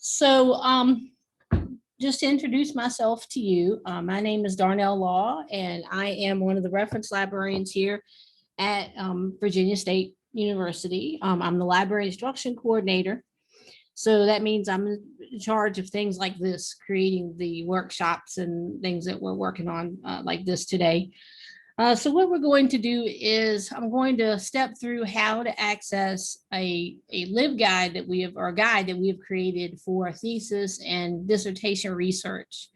So just to introduce myself to you, my name is Darnell Law, and I am one of the reference librarians here at Virginia State University. I'm the library instruction coordinator. So that means I'm in charge of things like this, creating the workshops and things that we're working on like this today. So what we're going to do is I'm going to step through how to access a LibGuide that we have, or a guide that we have created for thesis and dissertation research.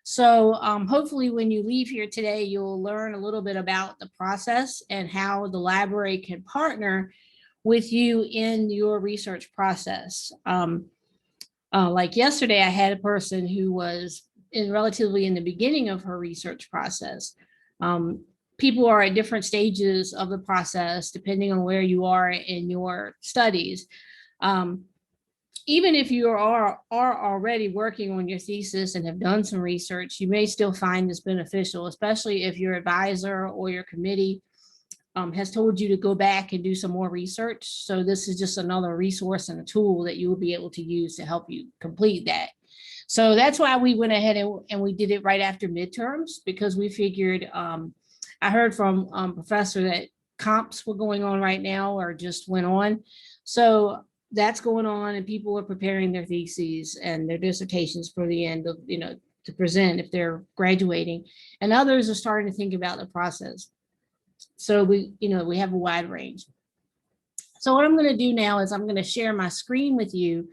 So hopefully when you leave here today, you'll learn a little bit about the process and how the library can partner with you in your research process. Like yesterday, I had a person who was relatively in the beginning of her research process. People are at different stages of the process, depending on where you are in your studies. Even if you are already working on your thesis and have done some research, you may still find this beneficial, especially if your advisor or your committee has told you to go back and do some more research. So this is just another resource and a tool that you will be able to use to help you complete that. So that's why we went ahead and we did it right after midterms, because we figured, I heard from professor that comps were going on right now or just went on. So that's going on, and people are preparing their theses and their dissertations for the end of, to present if they're graduating, and others are starting to think about the process. So we have a wide range. So what I'm going to do now is I'm going to share my screen with you,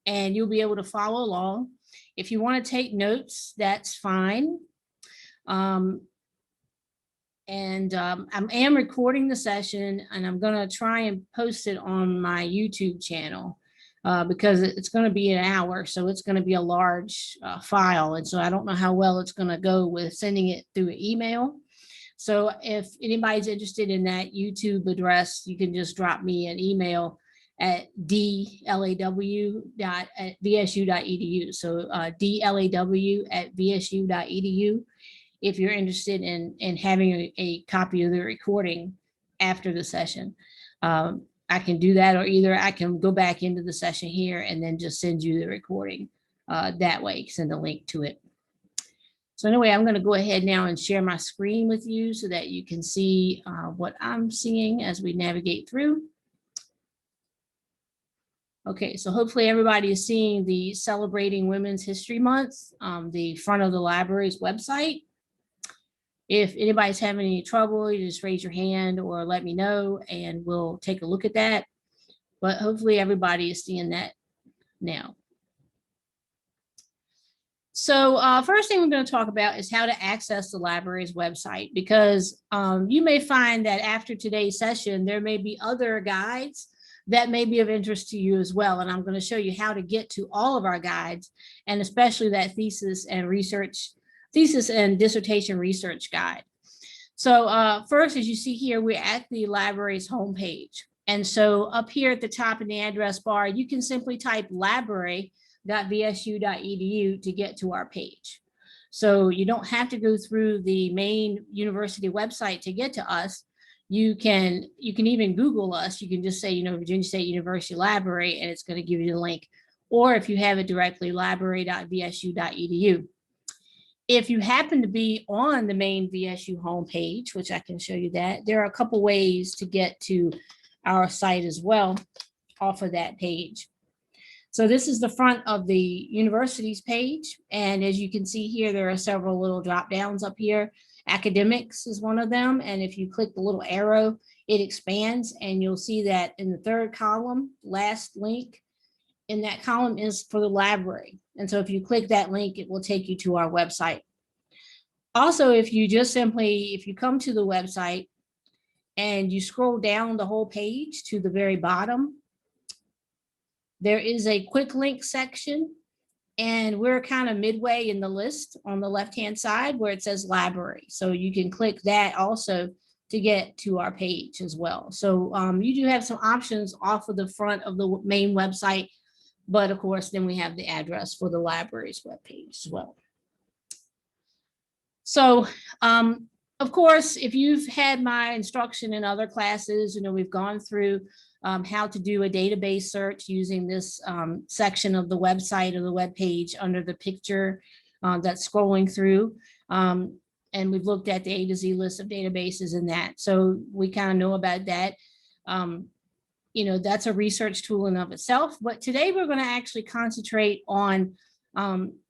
and you'll be able to follow along. If you want to take notes, that's fine. I am recording the session, and I'm going to try and post it on my YouTube channel because it's going to be an hour. So it's going to be a large file. And so I don't know how well it's going to go with sending it through email. So if anybody's interested in that YouTube address, you can just drop me an email at dlaw.vsu.edu. So dlaw@vsu.edu. if you're interested in having a copy of the recording after the session. I can do that, or either I can go back into the session here and then just send you the recording that way, send a link to it. So anyway, I'm going to go ahead now and share my screen with you so that you can see what I'm seeing as we navigate through. Okay, so hopefully everybody is seeing the Celebrating Women's History Month, the front of the library's website. If anybody's having any trouble, you just raise your hand or let me know and we'll take a look at that. But hopefully everybody is seeing that now. So first thing we're going to talk about is how to access the library's website, because you may find that after today's session, there may be other guides that may be of interest to you as well. And I'm going to show you how to get to all of our guides, and especially that thesis and dissertation research guide. So first, as you see here, we're at the library's homepage. And so up here at the top in the address bar, you can simply type library.vsu.edu to get to our page. So you don't have to go through the main university website to get to us. You can even Google us. You can just say, Virginia State University Library, and it's going to give you the link. Or if you have it directly, library.vsu.edu. If you happen to be on the main VSU homepage, which I can show you that, there are a couple ways to get to our site as well off of that page. So this is the front of the university's page. And as you can see here, there are several little drop downs up here. Academics is one of them. And if you click the little arrow, it expands, and you'll see that in the third column, last link in that column is for the library. And so if you click that link, it will take you to our website. Also, if you come to the website and you scroll down the whole page to the very bottom, there is a quick link section, and we're kind of midway in the list on the left-hand side where it says library. So you can click that also to get to our page as well. So you do have some options off of the front of the main website, but of course, then we have the address for the library's webpage as well. So, of course, if you've had my instruction in other classes, we've gone through how to do a database search using this section of the website or the web page under the picture that's scrolling through. And we've looked at the A to Z list of databases in that. So we kind of know about that. You know, that's a research tool in of itself. But today we're going to actually concentrate on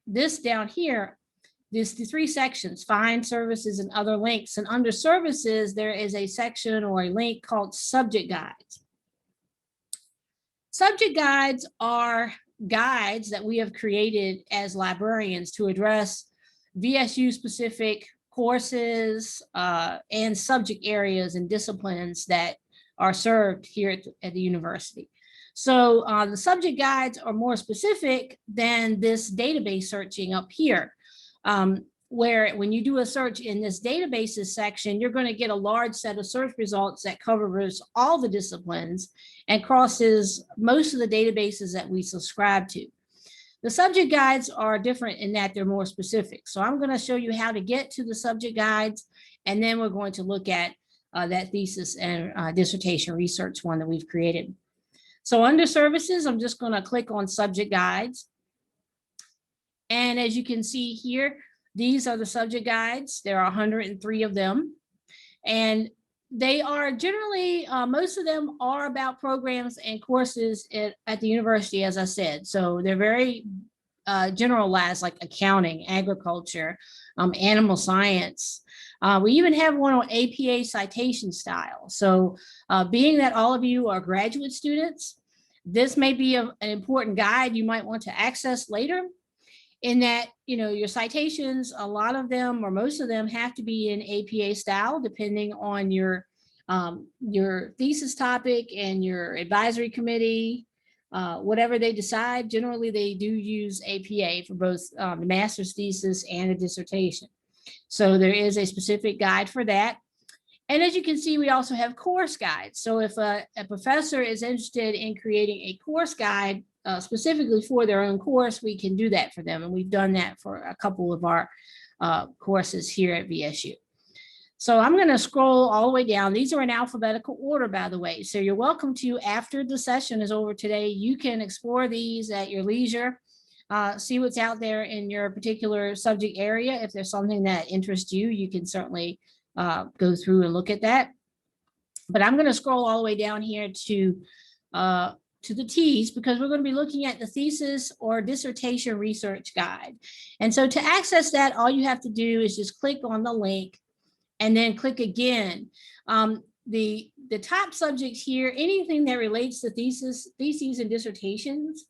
this down here. There's the three sections: find, services, and other links. And under services, there is a section or a link called subject guides. Subject guides are guides that we have created as librarians to address VSU specific courses and subject areas and disciplines that are served here at the university. So the subject guides are more specific than this database searching up here, where when you do a search in this databases section, you're going to get a large set of search results that covers all the disciplines and crosses most of the databases that we subscribe to. The subject guides are different in that they're more specific. So I'm going to show you how to get to the subject guides, and then we're going to look at that thesis and dissertation research one that we've created. So under services, I'm just going to click on subject guides. And as you can see here, these are the subject guides. There are 103 of them. And they are generally, most of them are about programs and courses at the university, as I said. So they're very generalized, like accounting, agriculture, animal science. We even have one on APA citation style. So being that all of you are graduate students, this may be an important guide you might want to access later, in that, you know, your citations, a lot of them or most of them have to be in APA style, depending on your thesis topic and your advisory committee, whatever they decide. Generally, they do use APA for both the master's thesis and a dissertation. So there is a specific guide for that. And as you can see, we also have course guides. So if a professor is interested in creating a course guide specifically for their own course, we can do that for them. And we've done that for a couple of our courses here at VSU. So I'm going to scroll all the way down. These are in alphabetical order, by the way. So you're welcome to, after the session is over today, you can explore these at your leisure, see what's out there in your particular subject area. If there's something that interests you, you can certainly go through and look at that. But I'm going to scroll all the way down here to the T's, because we're going to be looking at the thesis or dissertation research guide. And so to access that, all you have to do is just click on the link and then click again. The top subjects here, anything that relates to theses and dissertations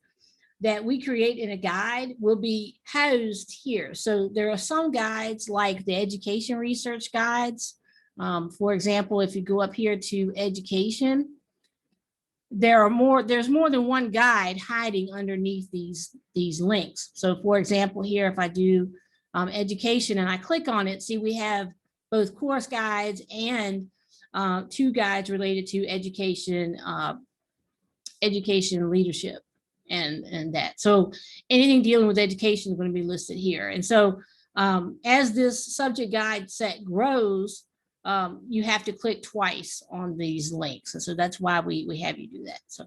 that we create in a guide will be housed here. So there are some guides like the education research guides. For example, if you go up here to education, there's more than one guide hiding underneath these links. So for example, here, if I do education and I click on it, see we have both course guides and two guides related to education, education leadership and that. So anything dealing with education is going to be listed here. And so as this subject guide set grows, you have to click twice on these links. And so that's why we have you do that. So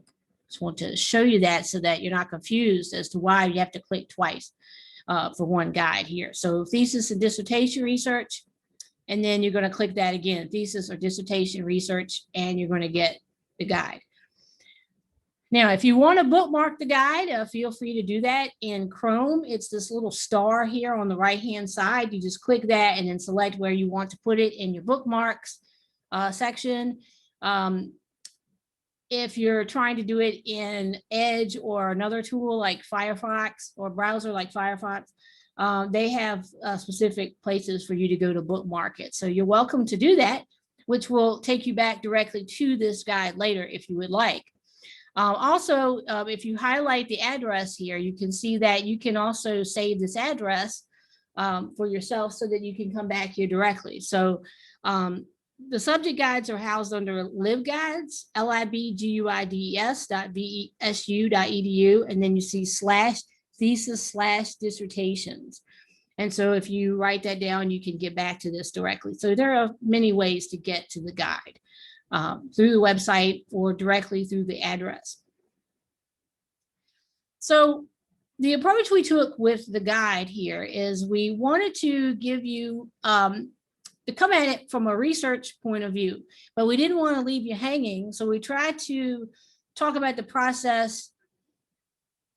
just want to show you that so that you're not confused as to why you have to click twice for one guide here. So thesis and dissertation research, and then you're going to click that again, thesis or dissertation research, and you're going to get the guide. Now, if you want to bookmark the guide, feel free to do that in Chrome. It's this little star here on the right-hand side. You just click that and then select where you want to put it in your bookmarks section. If you're trying to do it in Edge or another tool like Firefox or browser like Firefox, they have specific places for you to go to bookmark it. So you're welcome to do that, which will take you back directly to this guide later if you would like. Also, if you highlight the address here, you can see that you can also save this address for yourself so that you can come back here directly. So the subject guides are housed under libguides, libguides.vsu.edu, and then you see /thesis/dissertations. And so if you write that down, you can get back to this directly. So there are many ways to get to the guide. through the website or directly through the address. So the approach we took with the guide here is we wanted to give you to come at it from a research point of view, but we didn't want to leave you hanging. So we tried to talk about the process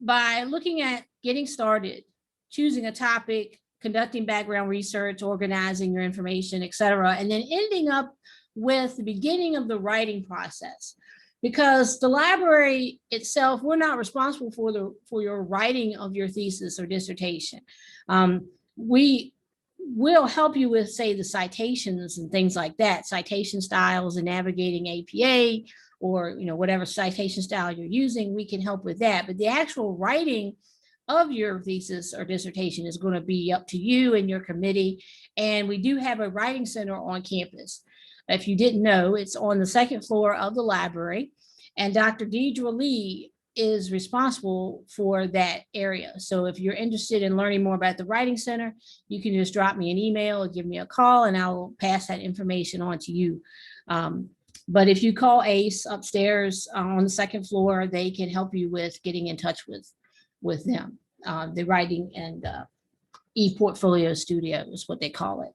by looking at getting started, choosing a topic, conducting background research, organizing your information, et cetera, and then ending up with the beginning of the writing process. Because the library itself, we're not responsible for your writing of your thesis or dissertation. We will help you with, say, the citations and things like that, citation styles and navigating APA, or whatever citation style you're using, we can help with that. But the actual writing of your thesis or dissertation is going to be up to you and your committee. And we do have a writing center on campus. If you didn't know, it's on the second floor of the library, and Dr. Deidre Lee is responsible for that area. So if you're interested in learning more about the Writing Center, you can just drop me an email or give me a call, and I'll pass that information on to you. But if you call ACE upstairs on the second floor, they can help you with getting in touch with them. The Writing and e-Portfolio Studio is what they call it.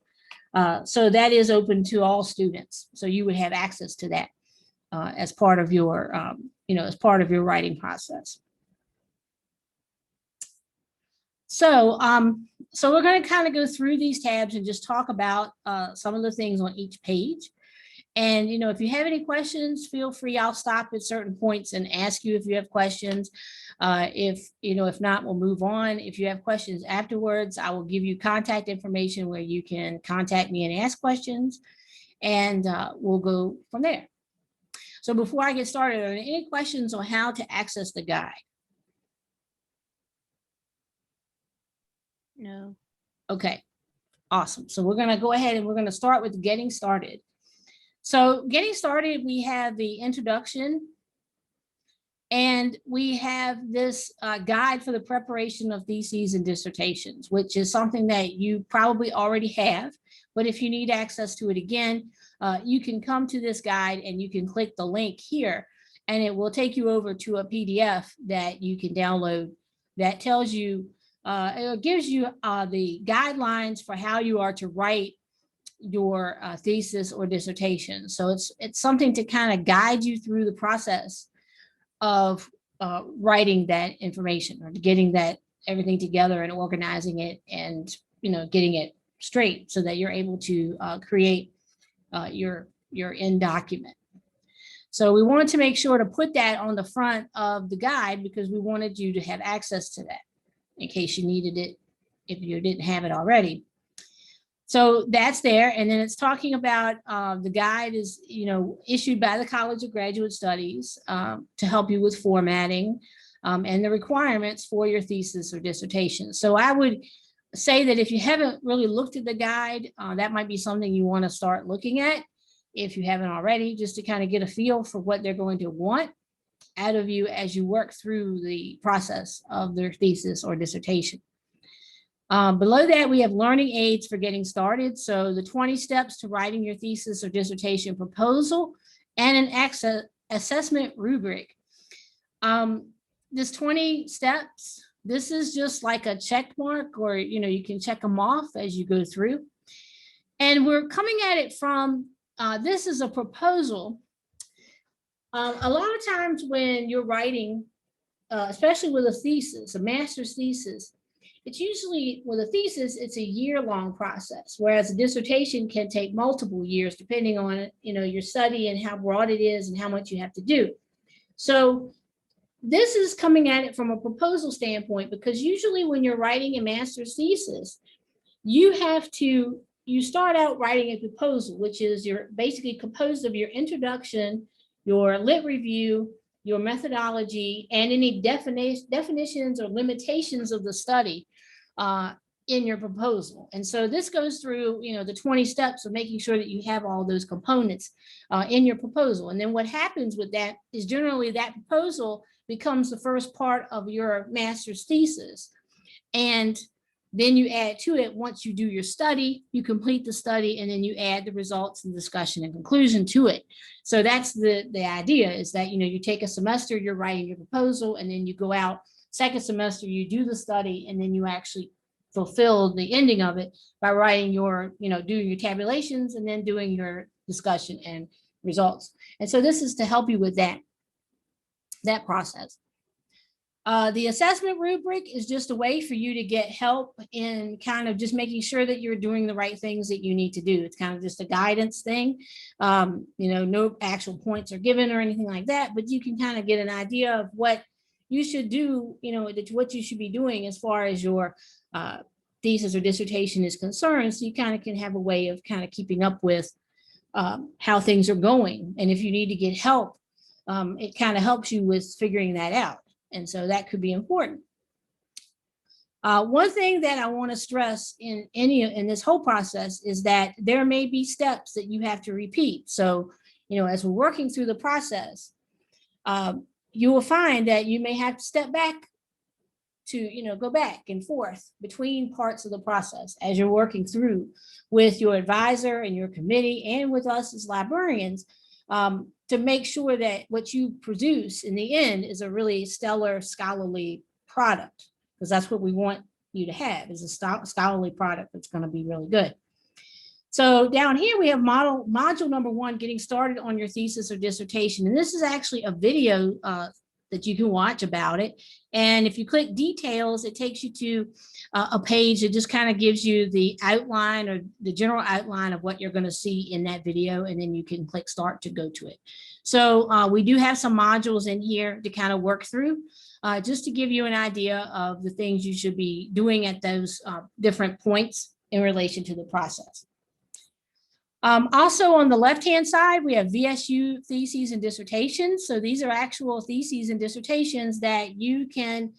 So that is open to all students. So you would have access to that as part of your, as part of your writing process. So, so we're going to kind of go through these tabs and just talk about some of the things on each page. And, if you have any questions, feel free. I'll stop at certain points and ask you if you have questions. If not, we'll move on. If you have questions afterwards, I will give you contact information where you can contact me and ask questions, and we'll go from there. So before I get started, are there any questions on how to access the guide? No. Okay, awesome. So we're going to go ahead and we're going to start with getting started. So getting started, we have the introduction, and we have this guide for the preparation of theses and dissertations, which is something that you probably already have. But if you need access to it again, you can come to this guide and you can click the link here, and it will take you over to a PDF that you can download that tells you, it gives you the guidelines for how you are to write your thesis or dissertation. So it's something to kind of guide you through the process of writing that information, or getting that everything together and organizing it, and getting it straight so that you're able to create your end document. So we wanted to make sure to put that on the front of the guide because we wanted you to have access to that in case you needed it if you didn't have it already. So that's there. And then it's talking about the guide is, issued by the College of Graduate Studies to help you with formatting and the requirements for your thesis or dissertation. So I would say that if you haven't really looked at the guide, that might be something you want to start looking at if you haven't already, just to kind of get a feel for what they're going to want out of you as you work through the process of their thesis or dissertation. Below that, we have learning aids for getting started. So the 20 steps to writing your thesis or dissertation proposal and an assessment rubric. This 20 steps, this is just like a check mark, or, you can check them off as you go through. And we're coming at it from, this is a proposal. A lot of times when you're writing, especially with a thesis, a master's thesis, it's usually, with a thesis, it's a year-long process, whereas a dissertation can take multiple years, depending on, your study and how broad it is and how much you have to do. So this is coming at it from a proposal standpoint, because usually when you're writing a master's thesis, you start out writing a proposal, which is you're basically composed of your introduction, your lit review, your methodology, and any definitions or limitations of the study in your proposal. And so this goes through, the 20 steps of making sure that you have all those components in your proposal. And then what happens with that is generally that proposal becomes the first part of your master's thesis. And Then you add to it once you do your study, you complete the study, and then you add the results and discussion and conclusion to it. So that's the idea, is that, you know, you take a semester, you're writing your proposal, and then you go out second semester, you do the study, and then you actually fulfill the ending of it by writing your, you know, doing your tabulations and then doing your discussion and results. And so this is to help you with that process. The assessment rubric is just a way for you to get help in kind of just making sure that you're doing the right things that you need to do. It's kind of just a guidance thing. You know, no actual points are given or anything like that, but you can kind of get an idea of what you should do, you know, what you should be doing as far as your thesis or dissertation is concerned. So you kind of can have a way of kind of keeping up with how things are going. And if you need to get help, it kind of helps you with figuring that out. And so that could be important. One thing that I want to stress in this whole process is that there may be steps that you have to repeat. So, you know, as we're working through the process, you will find that you may have to step back to, you know, go back and forth between parts of the process as you're working through with your advisor and your committee and with us as librarians, to make sure that what you produce in the end is a really stellar scholarly product, because that's what we want you to have, is a scholarly product that's going to be really good. So down here we have module number 1, getting started on your thesis or dissertation. And this is actually a video that you can watch about it. And if you click details, it takes you to a page that just kind of gives you the outline or the general outline of what you're going to see in that video. And then you can click start to go to it. So we do have some modules in here to kind of work through, just to give you an idea of the things you should be doing at those different points in relation to the process. Also on the left-hand side, we have VSU theses and dissertations. So these are actual theses and dissertations that you can,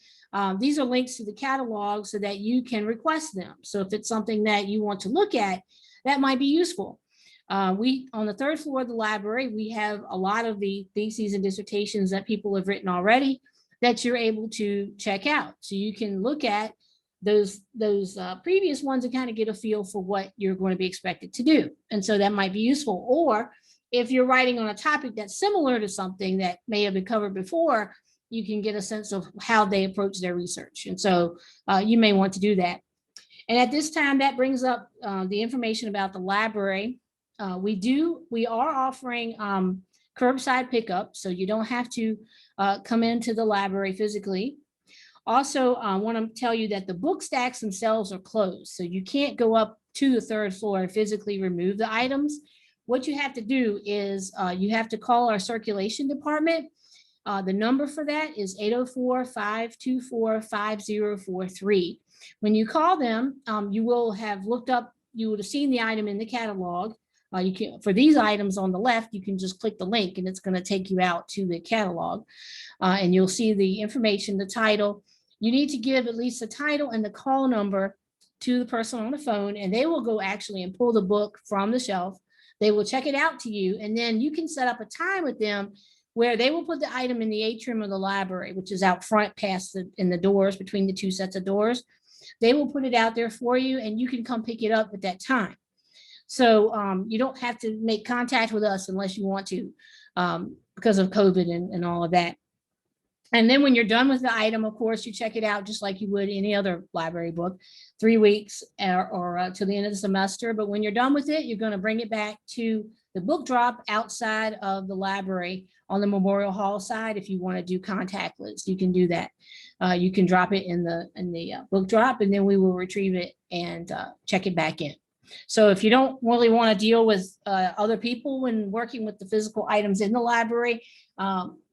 these are links to the catalog so that you can request them. So if it's something that you want to look at, that might be useful. On the 3rd floor of the library, we have a lot of the theses and dissertations that people have written already that you're able to check out. So you can look at those previous ones and kind of get a feel for what you're going to be expected to do. And so that might be useful. Or if you're writing on a topic that's similar to something that may have been covered before, you can get a sense of how they approach their research. And so you may want to do that. And at this time, that brings up the information about the library. We are offering curbside pickup, so you don't have to come into the library physically. Also, I want to tell you that the book stacks themselves are closed, so you can't go up to the 3rd floor and physically remove the items. What you have to do is you have to call our circulation department. The number for that is 804-524-5043. When you call them, you will have looked up, you would have seen the item in the catalog. You can, for these items on the left, you can just click the link and it's going to take you out to the catalog, and you'll see the information, the title. You need to give at least the title and the call number to the person on the phone, and they will go actually and pull the book from the shelf. They will check it out to you, and then you can set up a time with them where they will put the item in the atrium of the library, which is out front past in the doors, between the 2 sets of doors. They will put it out there for you, and you can come pick it up at that time. So you don't have to make contact with us unless you want to, because of COVID and all of that. And then when you're done with the item, of course, you check it out just like you would any other library book, 3 weeks or to the end of the semester. But when you're done with it, you're going to bring it back to the book drop outside of the library on the Memorial Hall side. If you want to do contactless, you can do that. You can drop it in the book drop, and then we will retrieve it and check it back in. So if you don't really want to deal with other people when working with the physical items in the library,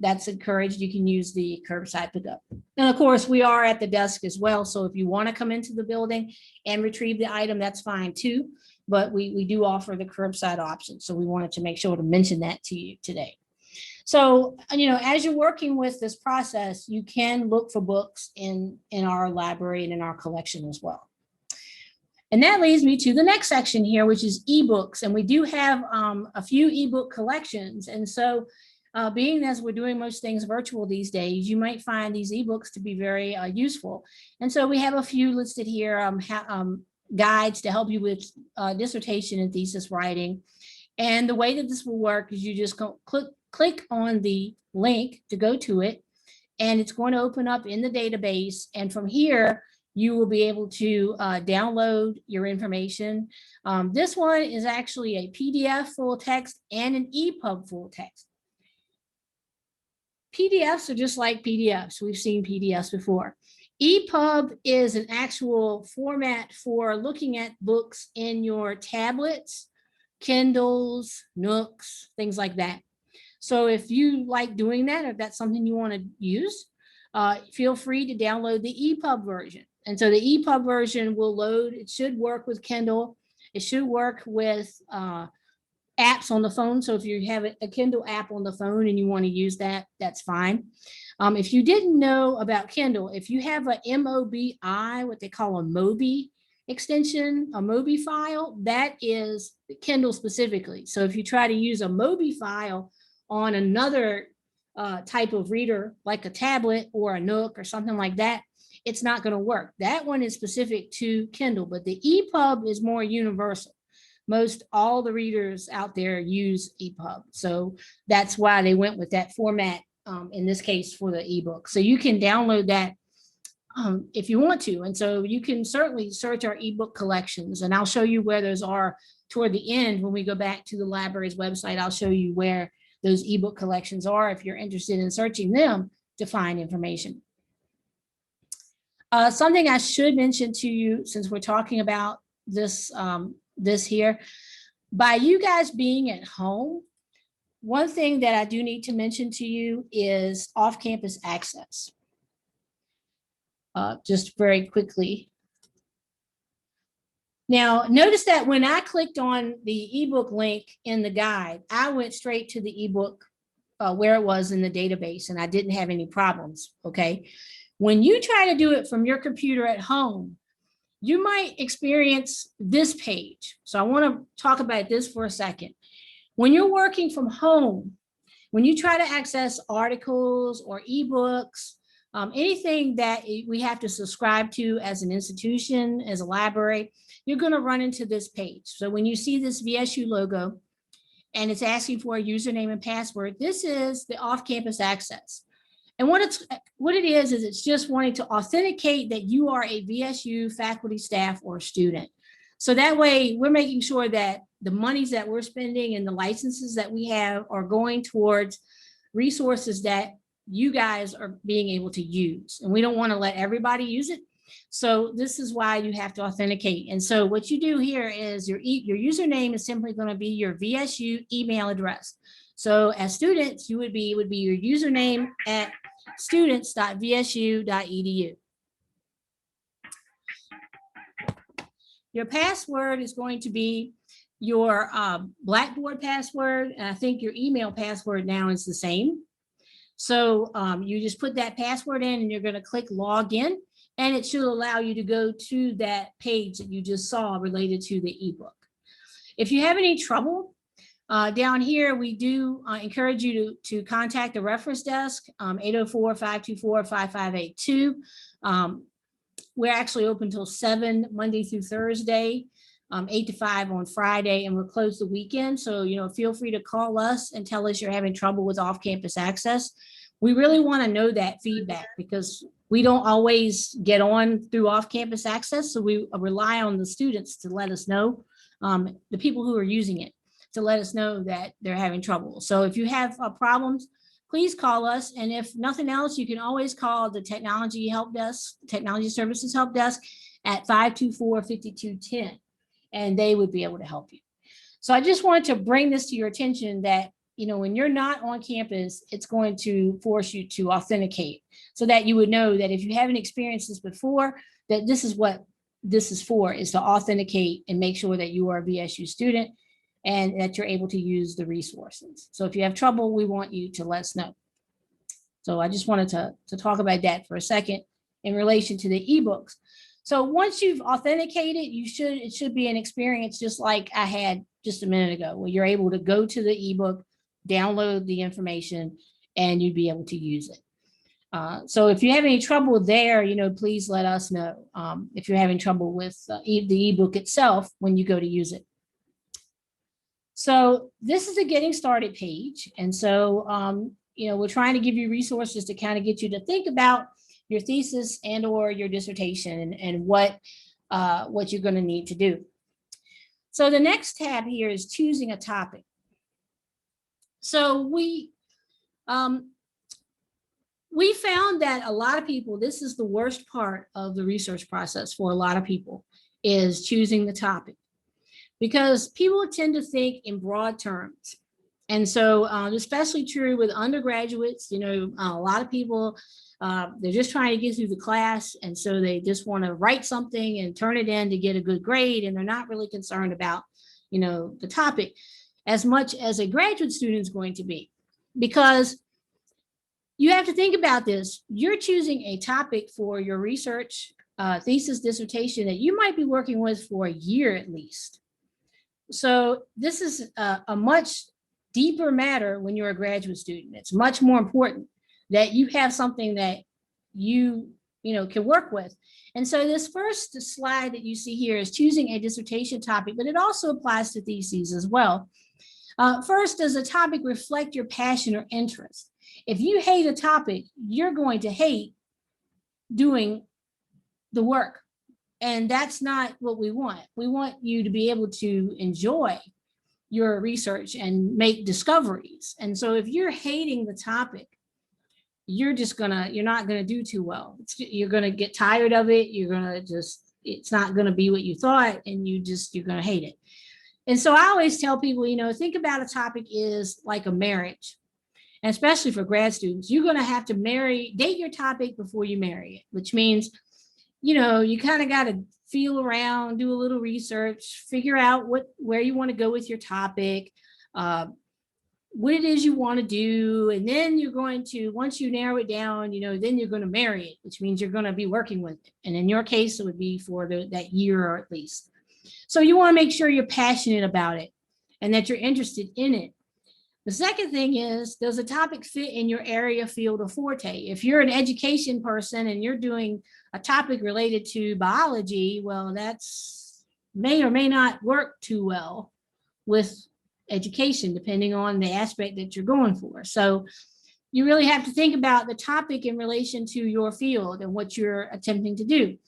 that's encouraged. You can use the curbside pickup. And of course, we are at the desk as well. So if you want to come into the building and retrieve the item, that's fine too. But we do offer the curbside option. So we wanted to make sure to mention that to you today. So, you know, as you're working with this process, you can look for books in our library and in our collection as well. And that leads me to the next section here, which is ebooks. And we do have a few ebook collections. And so being as we're doing most things virtual these days, you might find these ebooks to be very useful. And so we have a few listed here, guides to help you with dissertation and thesis writing. And the way that this will work is you just click on the link to go to it, and it's going to open up in the database. And from here, you will be able to download your information. This one is actually a PDF full text and an EPUB full text. PDFs are just like PDFs. We've seen PDFs before. EPUB is an actual format for looking at books in your tablets, Kindles, Nooks, things like that. So if you like doing that, if that's something you want to use, feel free to download the EPUB version. And so the EPUB version will load. It should work with Kindle. It should work with apps on the phone. So if you have a Kindle app on the phone and you want to use that, that's fine. If you didn't know about Kindle, if you have a MOBI, what they call a MOBI extension, a MOBI file, that is Kindle specifically. So if you try to use a MOBI file on another type of reader, like a tablet or a Nook or something like that, it's not going to work. That one is specific to Kindle, but the EPUB is more universal. Most all the readers out there use EPUB. So that's why they went with that format, in this case for the ebook. So you can download that if you want to. And so you can certainly search our ebook collections, and I'll show you where those are toward the end. When we go back to the library's website, I'll show you where those ebook collections are if you're interested in searching them to find information. Something I should mention to you, since we're talking about this, this here, by you guys being at home, one thing that I do need to mention to you is off-campus access. Just very quickly. Now, notice that when I clicked on the ebook link in the guide, I went straight to the ebook where it was in the database, and I didn't have any problems, okay? When you try to do it from your computer at home, you might experience this page. So I want to talk about this for a second. When you're working from home, when you try to access articles or ebooks, anything that we have to subscribe to as an institution, as a library, you're going to run into this page. So when you see this VSU logo and it's asking for a username and password, this is the off-campus access. And what it is it's just wanting to authenticate that you are a VSU faculty, staff, or student. So that way we're making sure that the monies that we're spending and the licenses that we have are going towards resources that you guys are being able to use. And we don't want to let everybody use it. So this is why you have to authenticate. And so what you do here is your username is simply going to be your VSU email address. So as students, it would be your username at students.vsu.edu. Your password is going to be your Blackboard password, and I think your email password now is the same. So you just put that password in and you're going to click log in, and it should allow you to go to that page that you just saw related to the ebook. If you have any trouble, down here, we do encourage you to contact the reference desk, 804-524-5582. We're actually open till 7 Monday through Thursday, 8 to 5 on Friday, and we're closed the weekend. So, feel free to call us and tell us you're having trouble with off-campus access. We really want to know that feedback because we don't always get on through off-campus access. So we rely on the students to let us know, the people who are using it, to let us know that they're having trouble. So if you have problems, please call us. And if nothing else, you can always call the technology help desk, technology services help desk at 524-5210, and they would be able to help you. So I just wanted to bring this to your attention that, when you're not on campus, it's going to force you to authenticate so that you would know that if you haven't experienced this before, that this is what this is for, is to authenticate and make sure that you are a VSU student and that you're able to use the resources. So if you have trouble, we want you to let us know. So I just wanted to talk about that for a second in relation to the ebooks. So once you've authenticated, it should be an experience just like I had just a minute ago, where you're able to go to the ebook, download the information, and you'd be able to use it. So if you have any trouble there, please let us know if you're having trouble with the ebook itself when you go to use it. So this is a getting started page. And so, we're trying to give you resources to kind of get you to think about your thesis and or your dissertation and what you're going to need to do. So the next tab here is choosing a topic. So we found that a lot of people, this is the worst part of the research process for a lot of people, is choosing the topic, because people tend to think in broad terms. And so especially true with undergraduates, a lot of people, they're just trying to get through the class. And so they just want to write something and turn it in to get a good grade. And they're not really concerned about, the topic as much as a graduate student is going to be, because you have to think about this. You're choosing a topic for your research, thesis, dissertation that you might be working with for a year at least. So this is a much deeper matter when you're a graduate student. It's much more important that you have something that you can work with. And so this first slide that you see here is choosing a dissertation topic, but it also applies to theses as well. First, does a topic reflect your passion or interest? If you hate a topic, you're going to hate doing the work. And that's not what we want. We want you to be able to enjoy your research and make discoveries. And so if you're hating the topic, you're not gonna do too well. You're gonna get tired of it. It's not gonna be what you thought, and you're gonna hate it. And so I always tell people, think about a topic is like a marriage. And especially for grad students, you're gonna have to date your topic before you marry it, which means, you kind of got to feel around, do a little research, figure out where you want to go with your topic, what it is you want to do. And then you're going to, once you narrow it down, then you're going to marry it, which means you're going to be working with it. And in your case, it would be for that year or at least. So you want to make sure you're passionate about it and that you're interested in it. The second thing is, does the topic fit in your area, field, or forte? If you're an education person and you're doing a topic related to biology, well, that's may or may not work too well with education, depending on the aspect that you're going for. So you really have to think about the topic in relation to your field and what you're attempting to do.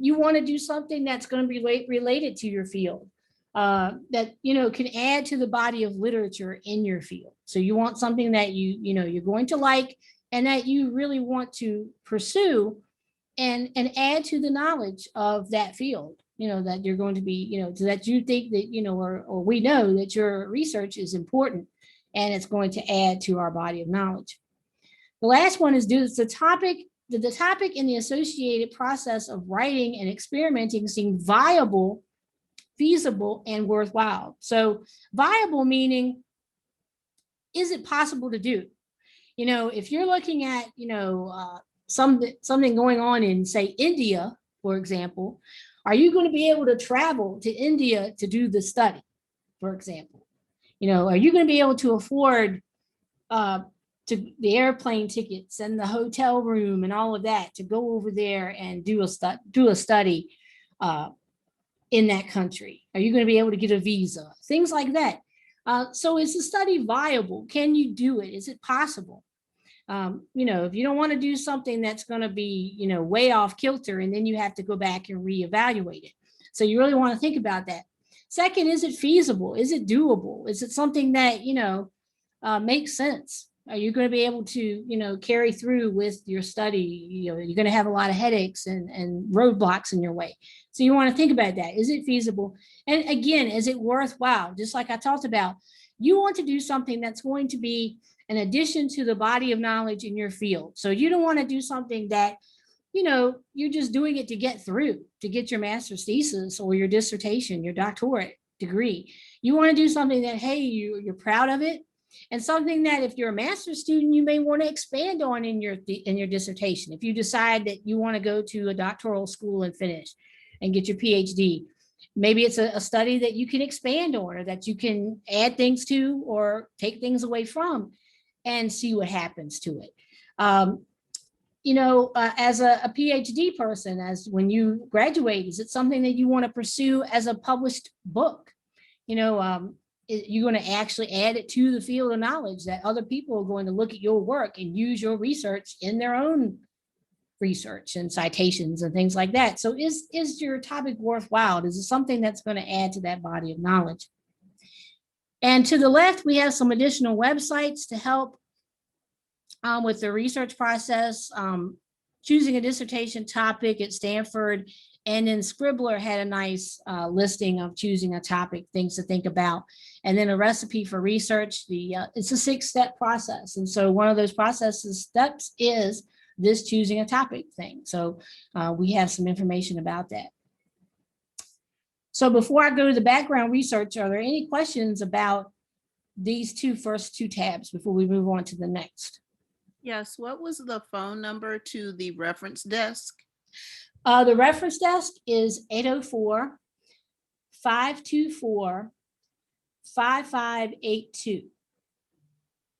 You want to do something that's going to be related to your field. That can add to the body of literature in your field. So you want something that you're going to like and that you really want to pursue and add to the knowledge of that field. That you're going to be, so that you think that or we know that your research is important and it's going to add to our body of knowledge. The last one is, did the topic and the associated process of writing and experimenting seem viable, feasible, and worthwhile? So viable meaning, is it possible to do? If you're looking at, something going on in, say, India, for example, are you going to be able to travel to India to do the study, for example? Are you going to be able to afford the airplane tickets and the hotel room and all of that to go over there and do a study in that country? Are you going to be able to get a visa? Things like that. So is the study viable? Can you do it? Is it possible? If you don't want to do something that's going to be, way off kilter, and then you have to go back and reevaluate it. So you really want to think about that. Second, is it feasible? Is it doable? Is it something that, makes sense? Are you going to be able to, carry through with your study? You're going to have a lot of headaches and roadblocks in your way. So you want to think about that. Is it feasible? And again, is it worthwhile? Just like I talked about, you want to do something that's going to be an addition to the body of knowledge in your field. So you don't want to do something that, you're just doing it to get through, to get your master's thesis or your dissertation, your doctorate degree. You want to do something that, hey, you're proud of it, and something that if you're a master's student, you may want to expand on in your dissertation. If you decide that you want to go to a doctoral school and finish and get your PhD, Maybe it's a study that you can expand on, or that you can add things to or take things away from, and see what happens to it. As a PhD person, as when you graduate, is it something that you want to pursue as a published book? You're going to actually add it to the field of knowledge that other people are going to look at your work and use your research in their own research and citations and things like that. So is your topic worthwhile? Is it something that's going to add to that body of knowledge? And to the left, we have some additional websites to help with the research process, choosing a dissertation topic at Stanford. And then Scribbler had a nice listing of choosing a topic, things to think about. And then a recipe for research. It's a 6-step process. And so one of those steps is this choosing a topic thing. So we have some information about that. So before I go to the background research, are there any questions about these first two tabs before we move on to the next? Yes, what was the phone number to the reference desk? The reference desk is 804-524-5582.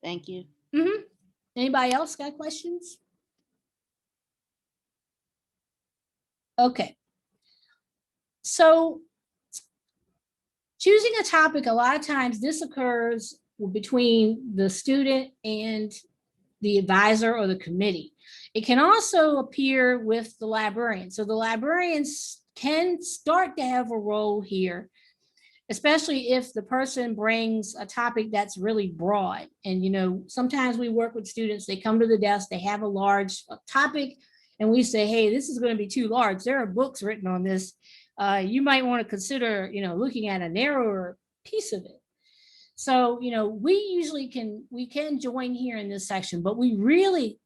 Thank you. Mm-hmm. Anybody else got questions? Okay. So choosing a topic, a lot of times this occurs between the student and the advisor or the committee. It can also appear with the librarian. So the librarians can start to have a role here, especially if the person brings a topic that's really broad. And, sometimes we work with students, they come to the desk, they have a large topic, and we say, hey, this is going to be too large. There are books written on this. You might want to consider, looking at a narrower piece of it. So, we usually can join here in this section, but we really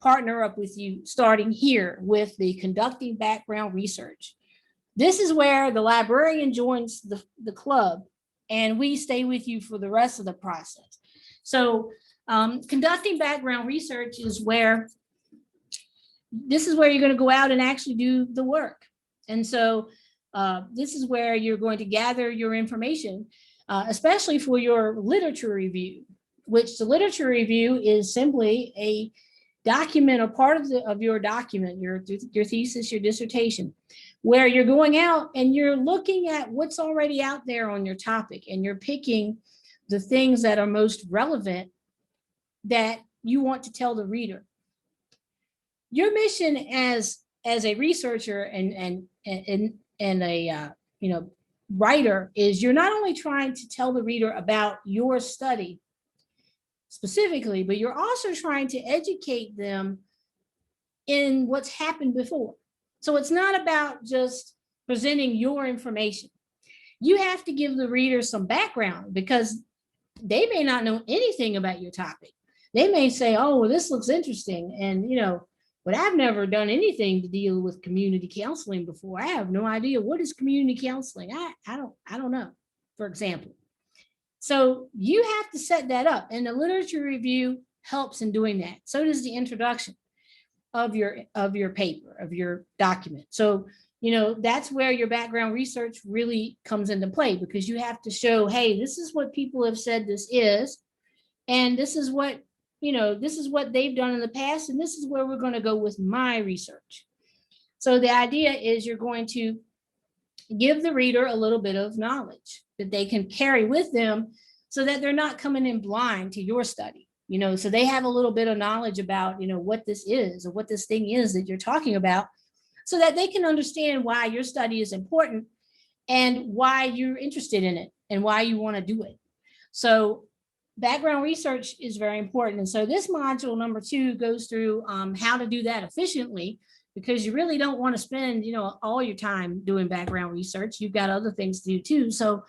partner up with you starting here with the conducting background research. This is where the librarian joins the club, and we stay with you for the rest of the process. So conducting background research is where you're going to go out and actually do the work. And so this is where you're going to gather your information, especially for your literature review, which the literature review is simply a document, a part of your document, your thesis, your dissertation, where you're going out and you're looking at what's already out there on your topic, and you're picking the things that are most relevant that you want to tell the reader. Your mission as a researcher and a writer is you're not only trying to tell the reader about your study specifically, but you're also trying to educate them in what's happened before. So it's not about just presenting your information. You have to give the reader some background, because they may not know anything about your topic. They may say, oh, well, this looks interesting. And, but I've never done anything to deal with community counseling before. I have no idea what is community counseling. I don't know, for example. So you have to set that up, and the literature review helps in doing that. So does the introduction of your paper, of your document. So, that's where your background research really comes into play, because you have to show, hey, this is what people have said this is, and this is what they've done in the past, and this is where we're going to go with my research. So the idea is you're going to give the reader a little bit of knowledge that they can carry with them, so that they're not coming in blind to your study, so they have a little bit of knowledge about, what this is, or what this thing is that you're talking about, so that they can understand why your study is important and why you're interested in it and why you want to do it. So background research is very important. And so this module number 2 goes through how to do that efficiently, because you really don't want to spend, all your time doing background research. You've got other things to do too. So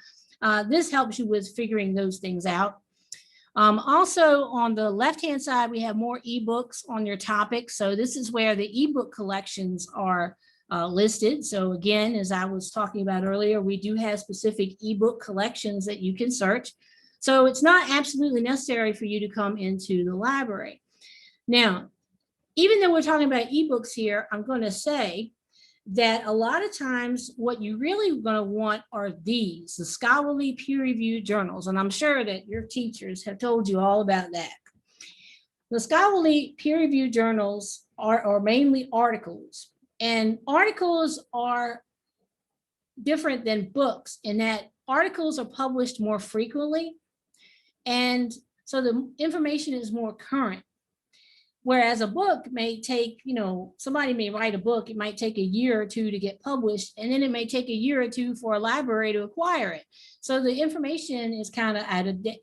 this helps you with figuring those things out. Also, on the left-hand side, we have more ebooks on your topic. So this is where the ebook collections are listed. So again, as I was talking about earlier, we do have specific ebook collections that you can search. So it's not absolutely necessary for you to come into the library. Now, even though we're talking about ebooks here, I'm going to say that a lot of times what you really going to want are these, the scholarly peer-reviewed journals. And I'm sure that your teachers have told you all about that. The scholarly peer-reviewed journals are mainly articles, and articles are different than books in that articles are published more frequently. And so the information is more current. Whereas a book may take, somebody may write a book, it might take a year or two to get published, and then it may take a year or two for a library to acquire it. So the information is kind of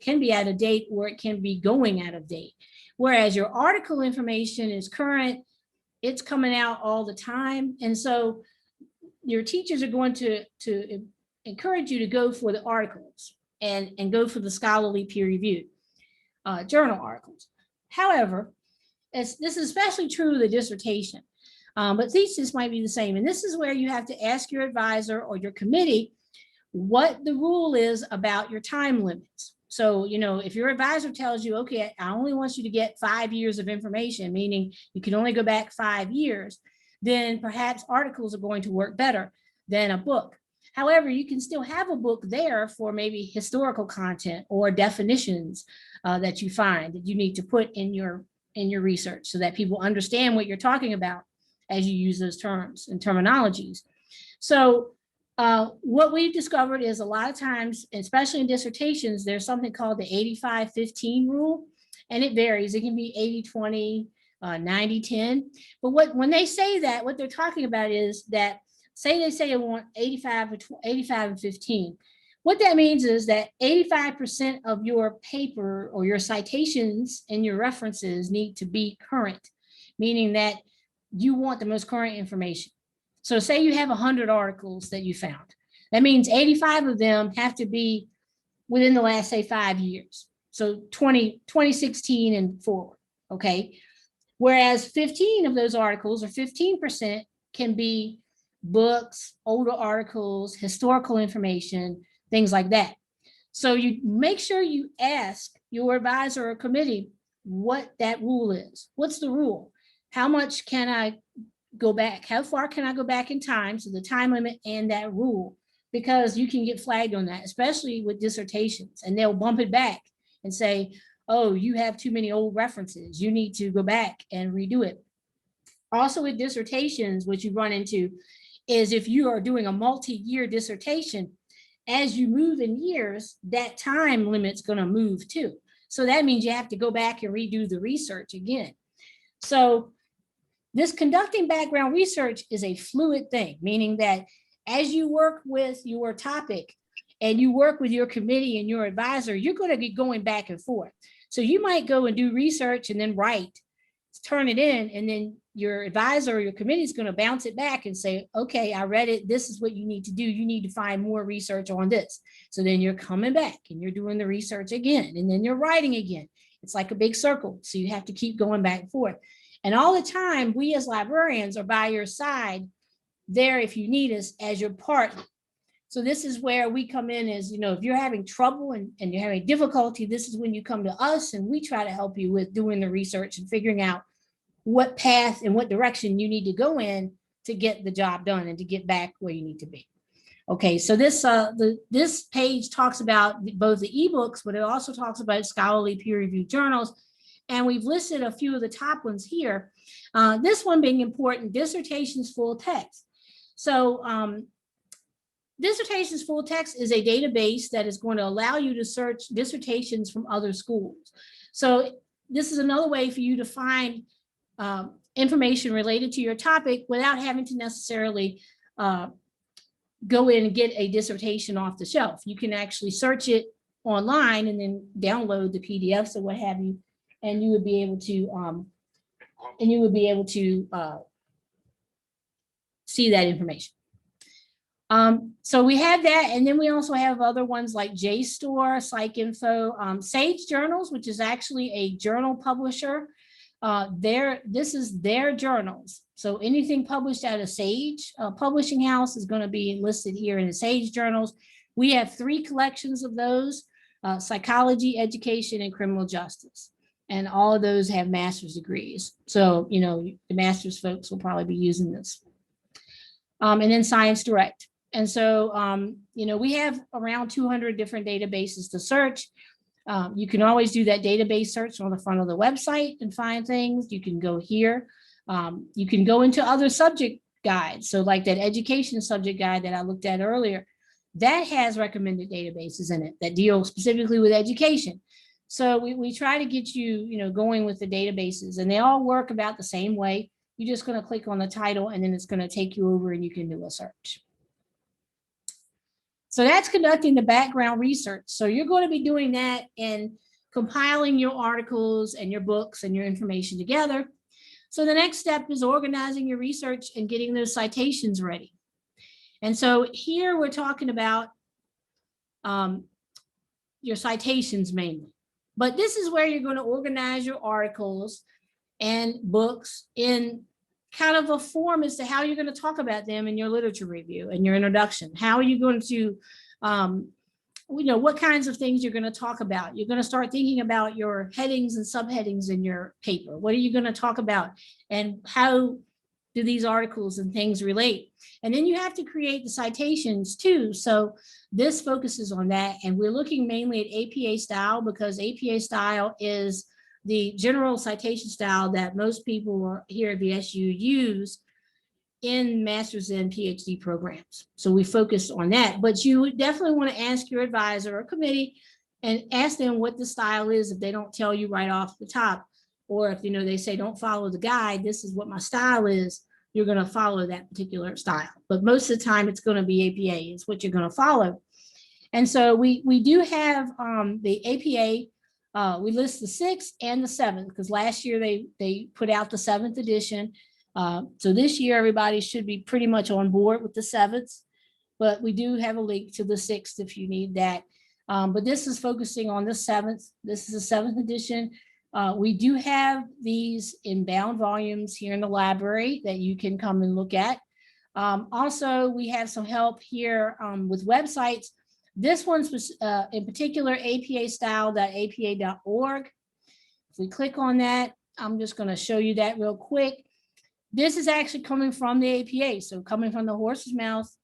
can be out of date, or it can be going out of date. Whereas your article information is current, it's coming out all the time. And so your teachers are going to encourage you to go for the articles and go for the scholarly peer-reviewed journal articles. However, this is especially true of the dissertation, but thesis might be the same. And this is where you have to ask your advisor or your committee what the rule is about your time limits. So, if your advisor tells you, okay, I only want you to get 5 years of information, meaning you can only go back 5 years, then perhaps articles are going to work better than a book. However, you can still have a book there for maybe historical content or definitions that you find that you need to put in your research so that people understand what you're talking about as you use those terms and terminologies. So what we've discovered is a lot of times, especially in dissertations, there's something called the 85-15 rule, and it varies. It can be 80-20, 90-10. But when they say that, what they're talking about is that, they say they want 85 and 15. What that means is that 85% of your paper or your citations and your references need to be current, meaning that you want the most current information. So say you have 100 articles that you found. That means 85 of them have to be within the last, say, 5 years. So 2016 and forward, okay? Whereas 15 of those articles, or 15%, can be books, older articles, historical information, things like that. So you make sure you ask your advisor or committee what that rule is. What's the rule? How much can I go back? How far can I go back in time? So the time limit and that rule, because you can get flagged on that, especially with dissertations, and they'll bump it back and say, oh, you have too many old references. You need to go back and redo it. Also with dissertations, what you run into is if you are doing a multi-year dissertation, as you move in years, that time limit's going to move too. So that means you have to go back and redo the research again. So this conducting background research is a fluid thing, meaning that as you work with your topic and you work with your committee and your advisor, you're going to be going back and forth. So you might go and do research and then write, turn it in, and then your advisor or your committee is going to bounce it back and say, okay, I read it. This is what you need to do. You need to find more research on this. So then you're coming back and you're doing the research again, and then you're writing again. It's like a big circle. So you have to keep going back and forth. And all the time, we as librarians are by your side there if you need us as your partner. So this is where we come in as, if you're having trouble and you're having difficulty, this is when you come to us and we try to help you with doing the research and figuring out what path and what direction you need to go in to get the job done and to get back where you need to be. Okay, so this page talks about both the ebooks, but it also talks about scholarly peer-reviewed journals. And we've listed a few of the top ones here. This one being important, Dissertations Full Text. So Dissertations Full Text is a database that is going to allow you to search dissertations from other schools. So this is another way for you to find information related to your topic without having to necessarily go in and get a dissertation off the shelf. You can actually search it online and then download the PDFs or what have you, and you would be able to see that information. So we have that, and then we also have other ones like JSTOR, PsycInfo, Sage Journals, which is actually a journal publisher. This is their journals. So anything published at a Sage publishing house is going to be listed here in the Sage journals. We have 3 collections of those, psychology, education, and criminal justice. And all of those have master's degrees. So, the master's folks will probably be using this. and then Science Direct. And so, we have around 200 different databases to search. You can always do that database search on the front of the website and find things. You can go here. You can go into other subject guides. So like that education subject guide that I looked at earlier, that has recommended databases in it that deal specifically with education. So we try to get you, going with the databases, and they all work about the same way. You're just going to click on the title, and then it's going to take you over and you can do a search. So that's conducting the background research. So you're going to be doing that and compiling your articles and your books and your information together. So the next step is organizing your research and getting those citations ready. And so here we're talking about your citations mainly. But this is where you're going to organize your articles and books in kind of a form as to how you're going to talk about them in your literature review and your introduction. How are you going to, what kinds of things you're going to talk about? You're going to start thinking about your headings and subheadings in your paper. What are you going to talk about? And how do these articles and things relate? And then you have to create the citations too. So this focuses on that. And we're looking mainly at APA style, because APA style is the general citation style that most people here at VSU use in master's and PhD programs. So we focus on that, but you definitely want to ask your advisor or committee and ask them what the style is if they don't tell you right off the top, or if they say don't follow the guide, this is what my style is, you're going to follow that particular style. But most of the time it's going to be APA is what you're going to follow. And so we do have the APA. We list the 6th and the 7th because last year they put out the 7th edition. So this year everybody should be pretty much on board with the 7th, but we do have a link to the 6th if you need that. But this is focusing on the 7th. This is the 7th edition. We do have these in bound volumes here in the library that you can come and look at. Also, we have some help here with websites. This one's in particular apastyle.apa.org. If we click on that, I'm just going to show you that real quick. This is actually coming from the APA, so coming from the horse's mouth.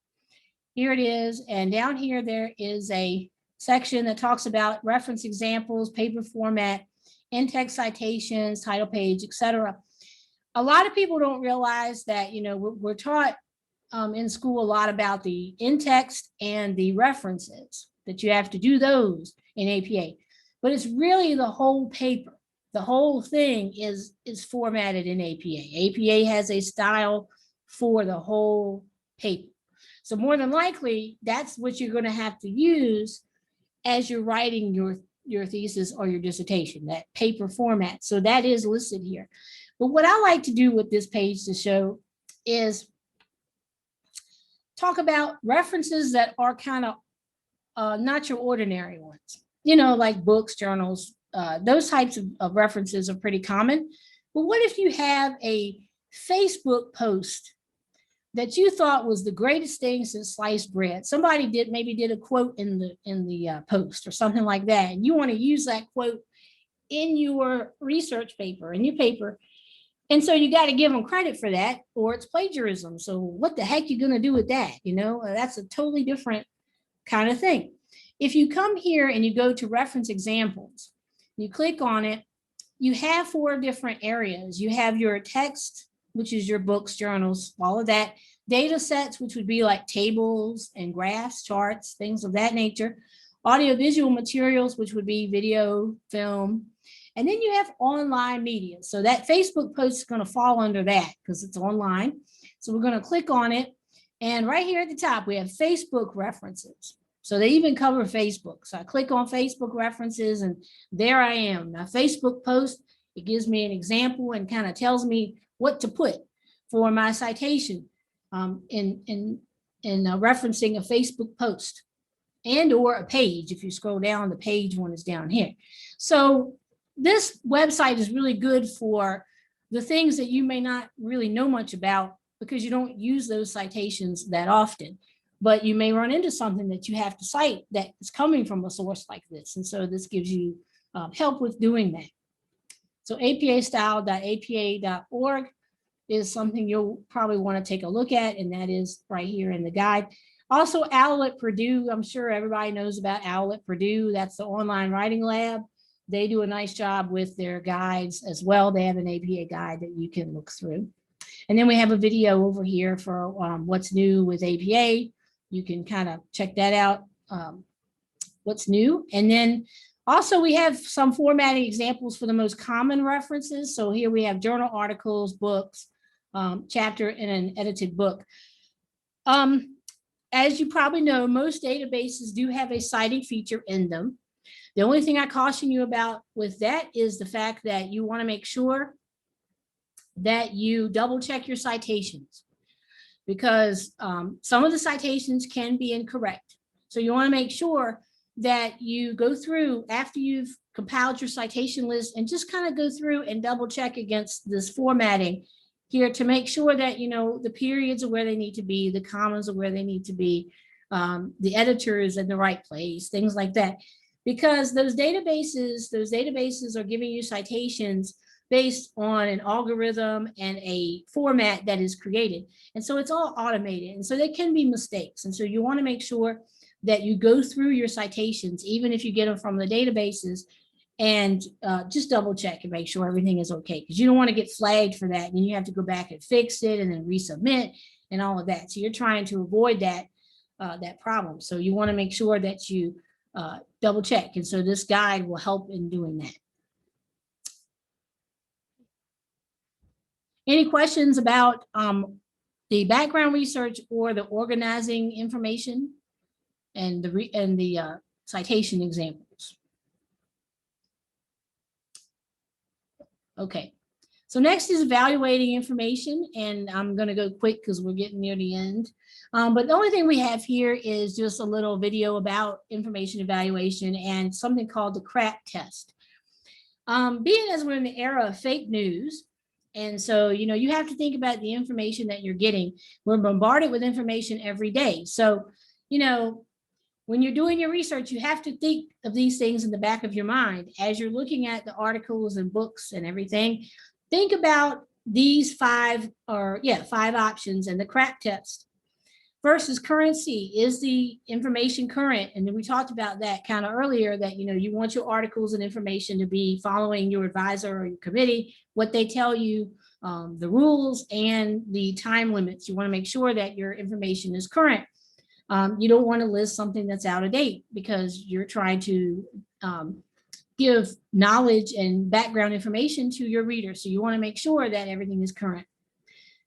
Here it is, and down here there is a section that talks about reference examples, paper format, in-text citations, title page, etc. A lot of people don't realize that we're taught in school a lot about the in-text and the references, that you have to do those in APA, but it's really the whole paper. The whole thing is formatted in APA. APA has a style for the whole paper. So more than likely, that's what you're going to have to use as you're writing your thesis or your dissertation, that paper format. So that is listed here. But what I like to do with this page to show is talk about references that are kind of not your ordinary ones, like books, journals, those types of references are pretty common. But what if you have a Facebook post that you thought was the greatest thing since sliced bread? Somebody maybe did a quote in the post or something like that, and you want to use that quote in your research paper, in your paper. And so you got to give them credit for that, or it's plagiarism. So what the heck are you going to do with that? That's a totally different kind of thing. If you come here and you go to reference examples, you click on it, you have 4 different areas. You have your text, which is your books, journals, all of that. Data sets, which would be like tables and graphs, charts, things of that nature. Audiovisual materials, which would be video, film. And then you have online media. So that Facebook post is going to fall under that because it's online. So we're going to click on it. And right here at the top, we have Facebook references. So they even cover Facebook. So I click on Facebook references and there I am. Now Facebook post, it gives me an example and kind of tells me what to put for my citation in referencing a Facebook post and or a page. If you scroll down, the page one is down here. So this website is really good for the things that you may not really know much about because you don't use those citations that often, but you may run into something that you have to cite that is coming from a source like this. And so this gives you help with doing that. So apastyle.apa.org. is something you'll probably want to take a look at, and that is right here in the guide. Also, OWL at Purdue, I'm sure everybody knows about OWL at Purdue. That's the online writing lab. They do a nice job with their guides as well. They have an APA guide that you can look through. And then we have a video over here for what's new with APA. You can kind of check that out, what's new. And then also we have some formatting examples for the most common references. So here we have journal articles, books, chapter in an edited book. As you probably know, most databases do have a citing feature in them. The only thing I caution you about with that is the fact that you want to make sure that you double check your citations, because some of the citations can be incorrect. So you want to make sure that you go through after you've compiled your citation list and just kind of go through and double check against this formatting here to make sure that, you know, the periods are where they need to be, the commas are where they need to be, the editor is in the right place, things like that. Because those databases are giving you citations based on an algorithm and a format that is created. And so it's all automated. And so there can be mistakes. And so you want to make sure that you go through your citations, even if you get them from the databases, and just double check and make sure everything is okay. Because you don't want to get flagged for that. And you have to go back and fix it and then resubmit and all of that. So you're trying to avoid that, that problem. So you want to make sure that you double check. And so this guide will help in doing that. Any questions about the background research or the organizing information and the citation examples? Okay, so next is evaluating information, and I'm going to go quick because we're getting near the end. But the only thing we have here is just a little video about information evaluation and something called the CRAP test. Being as we're in the era of fake news, and so, you know, you have to think about the information that you're getting. We're bombarded with information every day. So, you know, when you're doing your research, you have to think of these things in the back of your mind. As you're looking at the articles and books and everything, think about these five options and the CRAP test. First is currency. Is the information current? And then we talked about that kind of earlier, that, you know, you want your articles and information to be following your advisor or your committee, what they tell you, the rules and the time limits. You want to make sure that your information is current. You don't want to list something that's out of date because you're trying to give knowledge and background information to your reader. So you want to make sure that everything is current.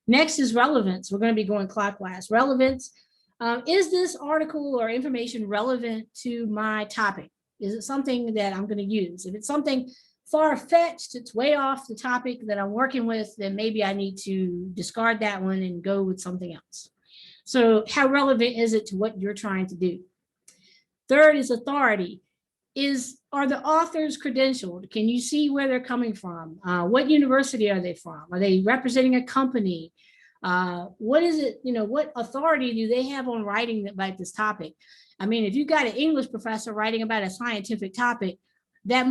Next is relevance. We're going to be going clockwise. Relevance. Is this article or information relevant to my topic? Is it something that I'm going to use? If it's something far-fetched, it's way off the topic that I'm working with, then maybe I need to discard that one and go with something else. So how relevant is it to what you're trying to do? Third is authority. Are the authors credentialed? Can you see where they're coming from? What university are they from? Are they representing a company? What is it, you know, what authority do they have on writing about this topic? I mean, if you've got an English professor writing about a scientific topic, that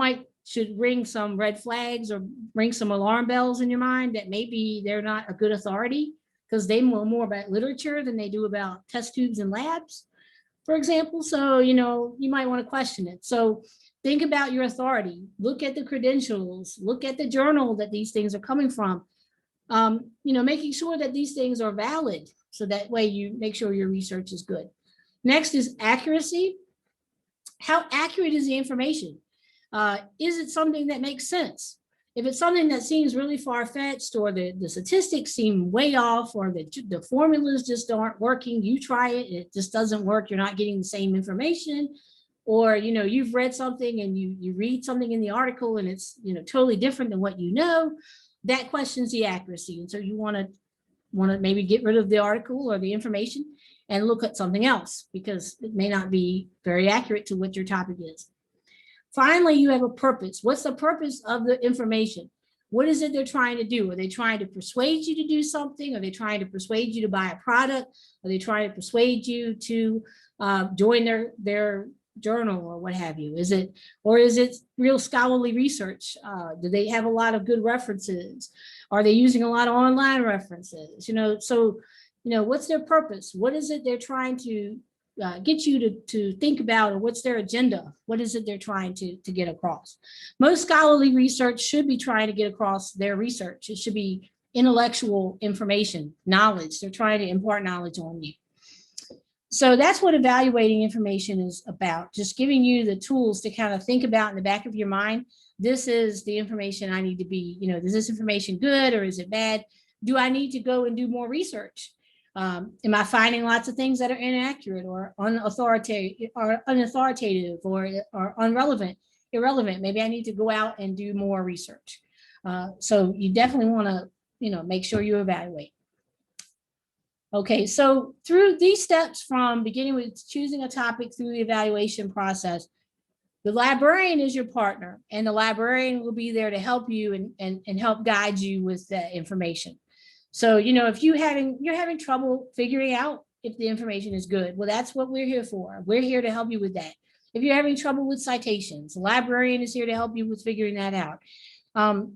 should ring some red flags or ring some alarm bells in your mind that maybe they're not a good authority because they know more about literature than they do about test tubes and labs, for example. So, you know, you might want to question it. So think about your authority, look at the credentials, look at the journal that these things are coming from, you know, making sure that these things are valid. So that way you make sure your research is good. Next is accuracy. How accurate is the information? Is it something that makes sense? If it's something that seems really far-fetched, or the statistics seem way off, or the formulas just aren't working, you try it, it just doesn't work, you're not getting the same information, or, you know, you've read something and you read something in the article and it's, you know, totally different than what you know, that questions the accuracy. And so you want to maybe get rid of the article or the information and look at something else because it may not be very accurate to what your topic is. Finally, you have a purpose. What's the purpose of the information? What is it they're trying to do? Are they trying to persuade you to do something? Are they trying to persuade you to buy a product? Are they trying to persuade you to join their journal or what have you? Is it real scholarly research? Do they have a lot of good references? Are they using a lot of online references? So, what's their purpose? What is it they're trying to get you to think about, or what's their agenda? What is it they're trying to get across? Most scholarly research should be trying to get across their research. It should be intellectual information, knowledge. They're trying to impart knowledge on you. So that's what evaluating information is about, just giving you the tools to kind of think about in the back of your mind. This is the information I need to be, is this information good or is it bad? Do I need to go and do more research? Am I finding lots of things that are inaccurate or unauthoritative or irrelevant? Maybe I need to go out and do more research. So you definitely want to, make sure you evaluate. Okay, so through these steps, from beginning with choosing a topic through the evaluation process, the librarian is your partner, and the librarian will be there to help you and help guide you with that information. So, if you're having trouble figuring out if the information is good, well, that's what we're here for. We're here to help you with that. If you're having trouble with citations, the librarian is here to help you with figuring that out.